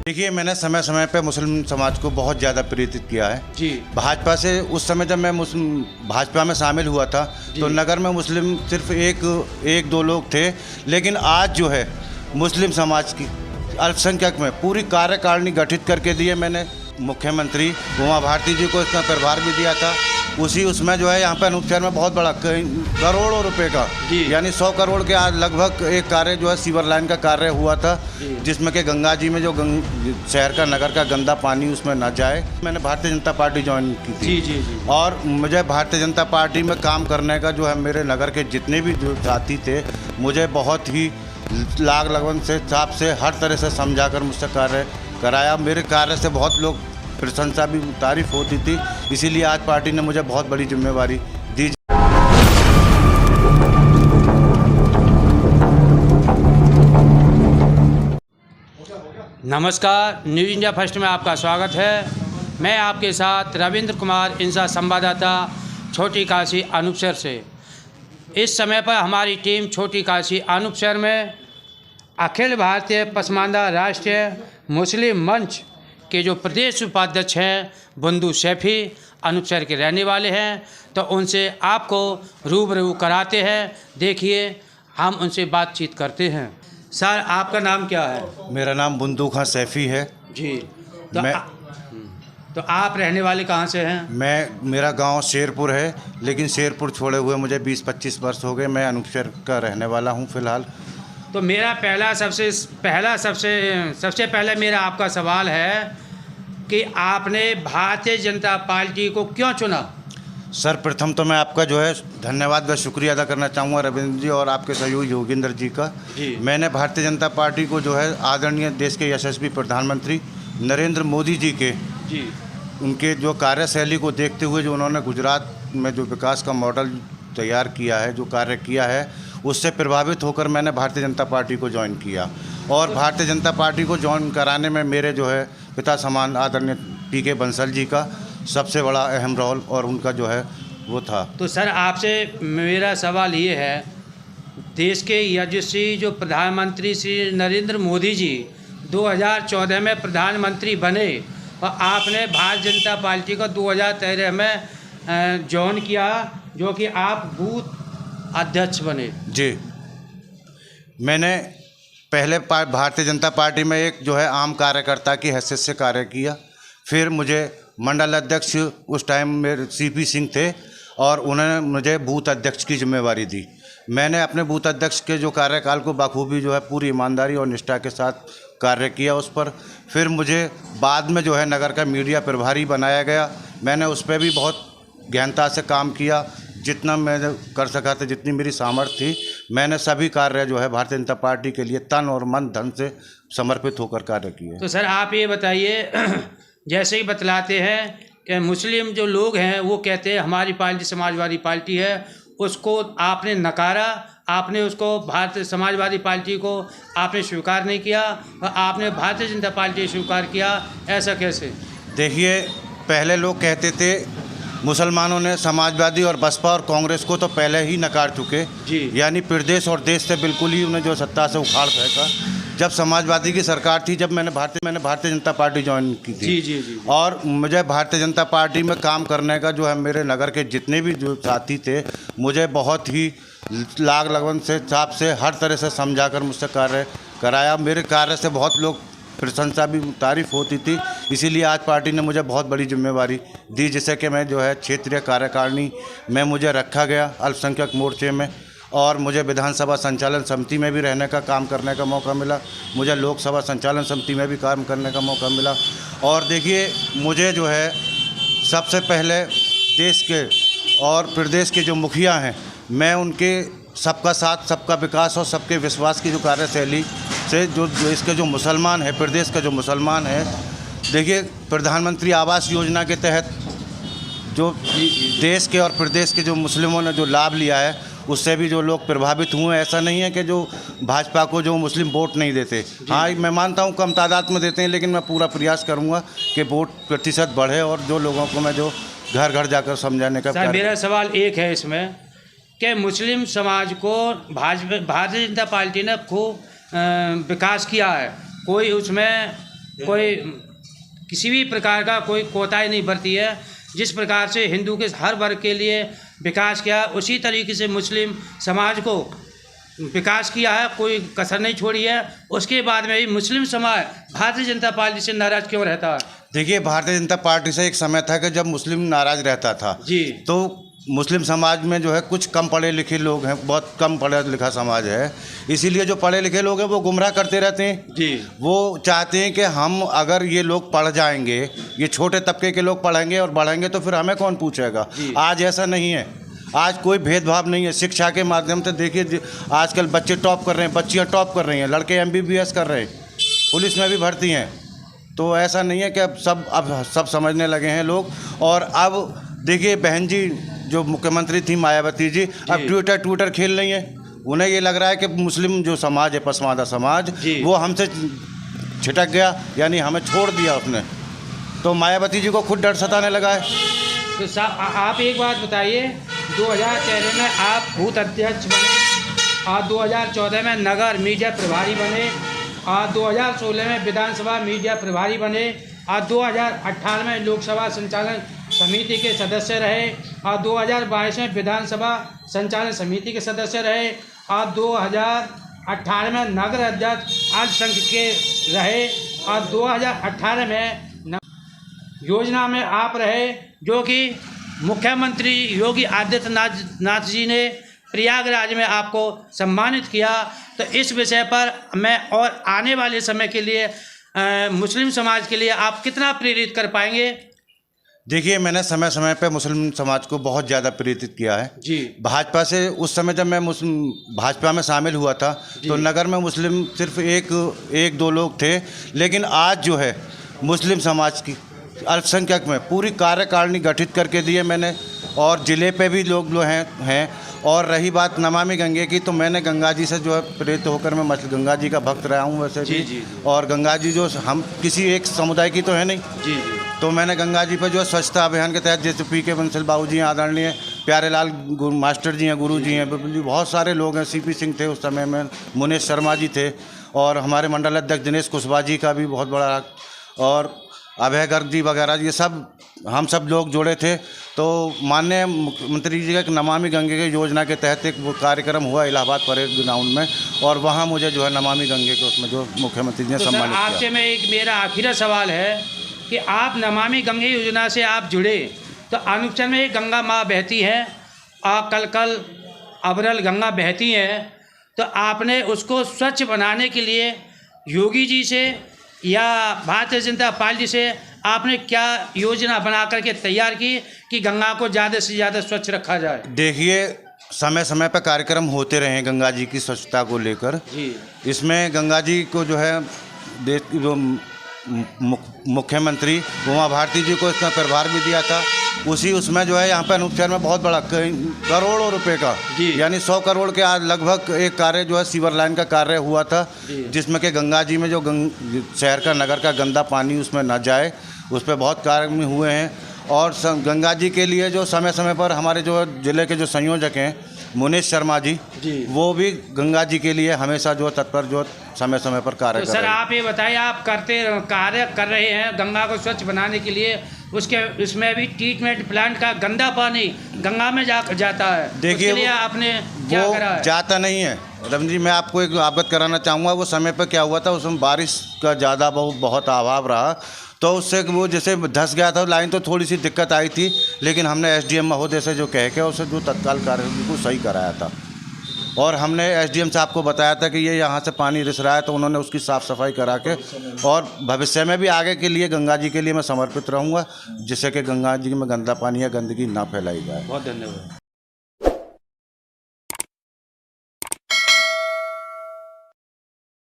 देखिए, मैंने समय समय पे मुस्लिम समाज को बहुत ज़्यादा प्रेरित किया है जी। भाजपा से। उस समय जब मैं भाजपा में शामिल हुआ था तो नगर में मुस्लिम सिर्फ एक दो लोग थे, लेकिन आज जो है मुस्लिम समाज की अल्पसंख्यक में पूरी कार्यकारिणी गठित करके दी है। मैंने मुख्यमंत्री उमा भारती जी को इसका प्रभार भी दिया था। उसमें जो है यहाँ पे अनूप शहर में बहुत बड़ा करोड़ों रुपए का यानी 100 करोड़ के लगभग एक कार्य जो है सीवर लाइन का कार्य हुआ था, जिसमें कि गंगा जी में जो शहर का नगर का गंदा पानी उसमें न जाए। मैंने भारतीय जनता पार्टी ज्वाइन की थी। जी। और मुझे भारतीय जनता पार्टी में काम करने का जो है मेरे नगर के जितने भी जो साथी थे मुझे बहुत ही लाग लगन से हिसाब से हर तरह से समझाकर मुझसे कार्य कराया। मेरे कार्य से बहुत लोग प्रशंसा भी तारीफ होती थी, इसीलिए आज पार्टी ने मुझे बहुत बड़ी जिम्मेवारी दी। नमस्कार, न्यूज़ इंडिया फर्स्ट में आपका स्वागत है। मैं आपके साथ रविंद्र कुमार इंसा, संवाददाता छोटी काशी अनूप शहर से। इस समय पर हमारी टीम छोटी काशी अनूप शहर में अखिल भारतीय पसमानदा राष्ट्रीय मुस्लिम मंच के जो प्रदेश उपाध्यक्ष हैं बंधु सैफी अनूप शहर के रहने वाले हैं, तो उनसे आपको रूबरू कराते हैं। देखिए, हम उनसे बातचीत करते हैं। सर, आपका नाम क्या है? मेरा नाम बंधु खां सैफी है जी। तो तो आप रहने वाले कहाँ से हैं? मेरा गांव शेरपुर है, लेकिन शेरपुर छोड़े हुए मुझे 20-25 वर्ष हो गए। मैं अनूप शहर का रहने वाला हूं फिलहाल। तो मेरा सबसे पहले मेरा आपका सवाल है कि आपने भारतीय जनता पार्टी को क्यों चुना? सर, प्रथम तो मैं आपका जो है धन्यवाद व शुक्रिया अदा करना चाहूँगा रविंद्र जी और आपके सहयोगी योगेंद्र जी का। मैंने भारतीय जनता पार्टी को जो है आदरणीय देश के यशस्वी प्रधानमंत्री नरेंद्र मोदी जी के उनके जो कार्यशैली को देखते हुए जो उन्होंने गुजरात में जो विकास का मॉडल तैयार किया है, जो कार्य किया है, उससे प्रभावित होकर मैंने भारतीय जनता पार्टी को ज्वाइन किया। और भारतीय जनता पार्टी को ज्वाइन कराने में मेरे जो है पिता समान आदरणीय पीके बंसल जी का सबसे बड़ा अहम रोल और उनका जो है वो था। तो सर, आपसे मेरा सवाल ये है, देश के यशस्वी जो प्रधानमंत्री श्री नरेंद्र मोदी जी 2014 में प्रधानमंत्री बने और आपने भारतीय जनता पार्टी को 2013 में ज्वाइन किया, जो कि आप बूथ अध्यक्ष बने। जी। मैंने पहले भारतीय जनता पार्टी में एक जो है आम कार्यकर्ता की हैसियत से कार्य किया। फिर मुझे मंडल अध्यक्ष उस टाइम में सीपी सिंह थे और उन्होंने मुझे बूथ अध्यक्ष की जिम्मेवारी दी। मैंने अपने बूथ अध्यक्ष के जो कार्यकाल को बखूबी जो है पूरी ईमानदारी और निष्ठा के साथ कार्य किया उस पर। फिर मुझे बाद में जो है नगर का मीडिया प्रभारी बनाया गया। मैंने उस पर भी बहुत गहनता से काम किया, जितना मैं कर सका था, जितनी मेरी सामर्थ्य थी। मैंने सभी कार्य जो है भारतीय जनता पार्टी के लिए तन और मन धन से समर्पित होकर कार्य किए। तो सर, आप ये बताइए, जैसे ही बतलाते हैं कि मुस्लिम जो लोग हैं वो कहते हैं हमारी पार्टी समाजवादी पार्टी है, उसको आपने नकारा, आपने उसको भारतीय समाजवादी पार्टी को आपने स्वीकार नहीं किया और आपने भारतीय जनता पार्टी स्वीकार किया, ऐसा कैसे? देखिए, पहले लोग कहते थे, मुसलमानों ने समाजवादी और बसपा और कांग्रेस को तो पहले ही नकार चुके जी, यानी प्रदेश और देश से बिल्कुल ही उन्हें जो सत्ता से उखाड़ फेंका। जब समाजवादी की सरकार थी, जब मैंने भारतीय जनता पार्टी ज्वाइन की थी। जी। और मुझे भारतीय जनता पार्टी में काम करने का जो है मेरे नगर के जितने भी जो साथी थे मुझे बहुत ही लाग लगन से हिसाब से हर तरह से समझाकर मुझसे कार्य कराया। मेरे कार्य से बहुत लोग प्रशंसा भी तारीफ होती थी, इसीलिए आज पार्टी ने मुझे बहुत बड़ी जिम्मेवारी दी, जिससे कि मैं जो है क्षेत्रीय कार्यकारिणी में मुझे रखा गया अल्पसंख्यक मोर्चे में। और मुझे विधानसभा संचालन समिति में भी रहने का काम करने का मौका मिला। मुझे लोकसभा संचालन समिति में भी काम करने का मौका मिला। और देखिए, मुझे जो है सबसे पहले देश के और प्रदेश के जो मुखिया हैं, मैं उनके सबका साथ, सबका विकास और सबके विश्वास की जो कार्यशैली से जो इसके जो मुसलमान है, प्रदेश का जो मुसलमान है, देखिए, प्रधानमंत्री आवास योजना के तहत जो देश के और प्रदेश के जो मुस्लिमों ने जो लाभ लिया है, उससे भी जो लोग प्रभावित हुए। ऐसा नहीं है कि जो भाजपा को जो मुस्लिम वोट नहीं देते, हाँ, मैं मानता हूँ कम तादाद में देते हैं, लेकिन मैं पूरा प्रयास करूँगा कि वोट प्रतिशत बढ़े और जो लोगों को मैं जो घर घर जाकर समझाने का सर मेरा सवाल एक है इसमें कि मुस्लिम समाज को भारतीय जनता पार्टी ने खूब विकास किया है, कोई उसमें कोई किसी भी प्रकार का कोई कोताही नहीं बरती है। जिस प्रकार से हिंदू के हर वर्ग के लिए विकास किया, उसी तरीके से मुस्लिम समाज को विकास किया है, कोई कसर नहीं छोड़ी है। उसके बाद में भी मुस्लिम समाज भारतीय जनता पार्टी से नाराज़ क्यों रहता है? देखिए, भारतीय जनता पार्टी से एक समय था कि जब मुस्लिम नाराज़ रहता था जी, तो मुस्लिम समाज में जो है कुछ कम पढ़े लिखे लोग हैं, बहुत कम पढ़ा लिखा समाज है, इसीलिए जो पढ़े लिखे लोग हैं वो गुमराह करते रहते हैं जी। वो चाहते हैं कि हम अगर ये लोग पढ़ जाएंगे, ये छोटे तबके के लोग पढ़ेंगे और बढ़ेंगे तो फिर हमें कौन पूछेगा। आज ऐसा नहीं है, आज कोई भेदभाव नहीं है। शिक्षा के माध्यम से देखिए, आजकल बच्चे टॉप कर रहे हैं, बच्चियाँ टॉप कर रही हैं, लड़के MBBS कर रहे हैं, पुलिस में भी भर्ती हैं। तो ऐसा नहीं है कि अब सब समझने लगे हैं लोग। और अब देखिए, बहन जी जो मुख्यमंत्री थी मायावती जी, अब ट्विटर खेल रही हैं। उन्हें ये लग रहा है कि मुस्लिम जो समाज है, पसमानदा समाज, वो हमसे छिटक गया, यानी हमें छोड़ दिया उसने। तो मायावती जी को खुद डर सताने लगा है। तो साहब आप एक बात बताइए, 2013 में आप बूथ अध्यक्ष बने और 2014 में नगर मीडिया प्रभारी बने और 2016 में विधानसभा मीडिया प्रभारी बने और 2018 में लोकसभा संचालन समिति के सदस्य रहे और 2022 में विधानसभा संचालन समिति के सदस्य रहे और 2018 में नगर अध्यक्ष अल्पसंख्यक के रहे और 2018 में योजना में आप रहे, जो कि मुख्यमंत्री योगी आदित्यनाथ जी ने प्रयागराज में आपको सम्मानित किया। तो इस विषय पर मैं और आने वाले समय के लिए मुस्लिम समाज के लिए आप कितना प्रेरित कर पाएंगे? देखिए, मैंने समय समय पे मुस्लिम समाज को बहुत ज़्यादा प्रेरित किया है जी। भाजपा से उस समय जब मैं भाजपा में शामिल हुआ था तो नगर में मुस्लिम सिर्फ एक दो लोग थे, लेकिन आज जो है मुस्लिम समाज की अल्पसंख्यक में पूरी कार्यकारिणी गठित करके दी है मैंने, और ज़िले पे भी लोग जो हैं। और रही बात नमामि गंगे की, तो मैंने गंगा जी से जो है प्रेरित होकर मैं गंगा जी का भक्त रहा हूँ वैसे भी। जी। और गंगा जी जो हम किसी एक समुदाय की तो है नहीं जी। तो मैंने गंगा जी पर जो है स्वच्छता अभियान के तहत, जैसे PK बंसल बाबू जी हैं, आदरणीय प्यारेलाल मास्टर जी हैं, गुरु जी हैं, बहुत सारे लोग हैं, CP सिंह थे उस समय में, मुनेश शर्मा जी थे, और हमारे मंडल अध्यक्ष दिनेश कुशवाहा जी का भी बहुत बड़ा, और अभय गर्ग जी वगैरह, ये सब हम सब लोग जुड़े थे। तो माननीय मुख्यमंत्री जी का एक नमामि गंगे की योजना के तहत एक वो कार्यक्रम हुआ इलाहाबाद परेड ग्राउंड में, और वहाँ मुझे जो है नमामि गंगे के उसमें जो मुख्यमंत्री जी ने सम्मानित किया। आपसे मैं एक मेरा आखिरी सवाल है कि आप नमामि गंगे योजना से आप जुड़े, तो अनुक्षण में गंगा माँ बहती है और कल अबरल गंगा बहती है, तो आपने उसको स्वच्छ बनाने के लिए योगी जी से या भारतीय जनता पार्टी से आपने क्या योजना बना करके तैयार की कि गंगा को ज़्यादा से ज़्यादा स्वच्छ रखा जाए? देखिए, समय समय पर कार्यक्रम होते रहे हैं गंगा जी की स्वच्छता को लेकर जी। इसमें गंगा जी को जो है देश जो मुख्यमंत्री उमा भारती जी को इसका प्रभार भी दिया था। उसमें जो है यहाँ पर अनुपचार में बहुत बड़ा करोड़ों रुपए का, यानी 100 करोड़ के आज लगभग एक कार्य जो है सीवर लाइन का कार्य हुआ था, जिसमें कि गंगा जी में जो शहर का नगर का गंदा पानी उसमें न जाए, उस पर बहुत कार्य हुए हैं। और गंगा जी के लिए जो समय समय पर हमारे जो ज़िले के जो संयोजक हैं मुनेश शर्मा जी, वो भी गंगा जी के लिए हमेशा जो तत्पर जो समय समय पर कार्य कर रहे हैं। सर आप ये बताइए, आप कार्य कर रहे हैं गंगा को स्वच्छ बनाने के लिए, उसमें भी ट्रीटमेंट प्लांट का गंदा पानी गंगा में जाता है। देखिए, उसके लिए आपने क्या करा है? जाता नहीं है रमन जी, मैं आपको एक अवगत कराना चाहूँगा। वो समय पर क्या हुआ था, उसमें बारिश का ज़्यादा बहुत अभाव रहा, तो उससे वो जैसे धंस गया था लाइन, तो थोड़ी सी दिक्कत आई थी, लेकिन हमने SDM महोदय से जो कह के उसे जो तत्काल कार्य बिल्कुल सही कराया था। और हमने SDM साहब को बताया था कि ये यहाँ से पानी रिस रहा है, तो उन्होंने उसकी साफ़ सफाई करा के, और भविष्य में भी आगे के लिए गंगा जी के लिए मैं समर्पित रहूँगा, जिससे कि गंगा जी में गंदा पानी या गंदगी ना फैलाई जाए। बहुत धन्यवाद।